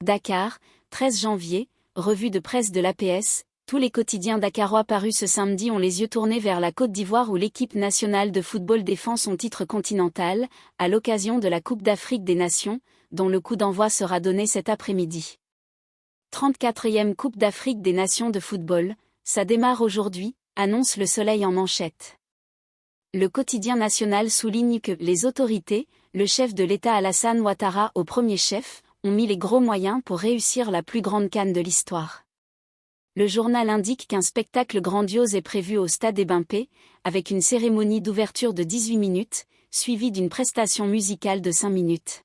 Dakar, 13 janvier, revue de presse de l'APS. Tous les quotidiens dakarois parus ce samedi ont les yeux tournés vers la Côte d'Ivoire où l'équipe nationale de football défend son titre continental, à l'occasion de la Coupe d'Afrique des Nations, dont le coup d'envoi sera donné cet après-midi. 34e Coupe d'Afrique des Nations de football, ça démarre aujourd'hui, annonce Le Soleil en manchette. Le quotidien national souligne que les autorités, le chef de l'État Alassane Ouattara au premier chef, ont mis les gros moyens pour réussir la plus grande CAN de l'histoire. Le journal indique qu'un spectacle grandiose est prévu au stade Ebimpé, avec une cérémonie d'ouverture de 18 minutes, suivie d'une prestation musicale de 5 minutes.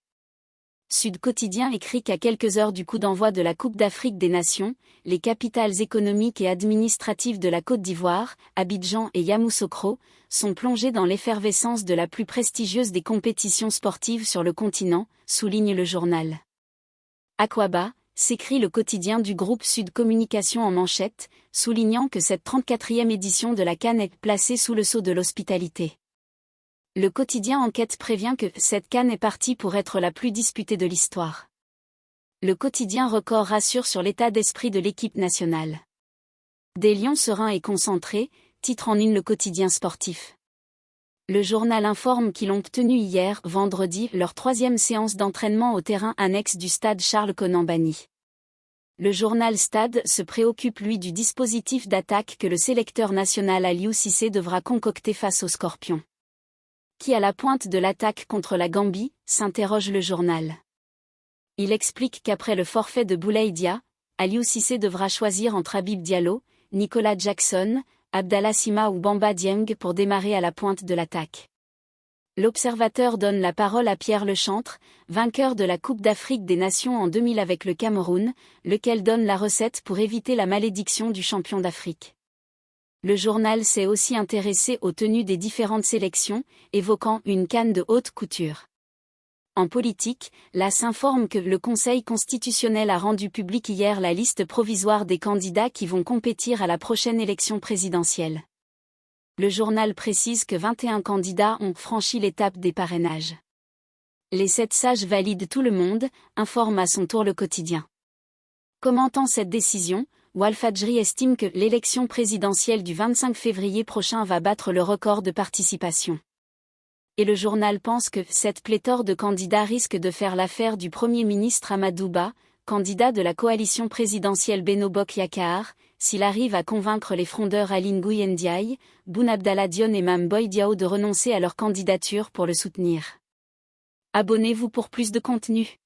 Sud Quotidien écrit qu'à quelques heures du coup d'envoi de la Coupe d'Afrique des Nations, les capitales économiques et administratives de la Côte d'Ivoire, Abidjan et Yamoussoukro, sont plongées dans l'effervescence de la plus prestigieuse des compétitions sportives sur le continent, souligne le journal. Aquaba, s'écrit le quotidien du groupe Sud Communication en manchette, soulignant que cette 34e édition de la CAN est placée sous le sceau de l'hospitalité. Le quotidien Enquête prévient que cette CAN est partie pour être la plus disputée de l'histoire. Le quotidien Record rassure sur l'état d'esprit de l'équipe nationale. Des lions sereins et concentrés, titre en une le quotidien sportif. Le journal informe qu'ils ont tenu hier, vendredi, leur 3e séance d'entraînement au terrain annexe du stade Charles-Konan Banny. Le journal Stade se préoccupe lui du dispositif d'attaque que le sélecteur national Aliou Cissé devra concocter face aux Scorpions. Qui à la pointe de l'attaque contre la Gambie, s'interroge le journal. Il explique qu'après le forfait de Boulaye Dia, Aliou Cissé devra choisir entre Habib Diallo, Nicolas Jackson, Abdallah Sima ou Bamba Dieng pour démarrer à la pointe de l'attaque. L'Observateur donne la parole à Pierre Lechantre, vainqueur de la Coupe d'Afrique des Nations en 2000 avec le Cameroun, lequel donne la recette pour éviter la malédiction du champion d'Afrique. Le journal s'est aussi intéressé aux tenues des différentes sélections, évoquant une CAN de haute couture. En politique, l'AS informe que le Conseil constitutionnel a rendu publique hier la liste provisoire des candidats qui vont compétir à la prochaine élection présidentielle. Le journal précise que 21 candidats ont franchi l'étape des parrainages. Les 7 sages valident tout le monde, informe à son tour le quotidien. Commentant cette décision, Walfadjri estime que l'élection présidentielle du 25 février prochain va battre le record de participation. Et le journal pense que cette pléthore de candidats risque de faire l'affaire du Premier ministre Amadou Ba, candidat de la coalition présidentielle Benno Bokk Yakaar, s'il arrive à convaincre les frondeurs Aly Ngouille Ndiaye, Boun Abdallah Dionne et Mame Boye Diao de renoncer à leur candidature pour le soutenir. Abonnez-vous pour plus de contenu.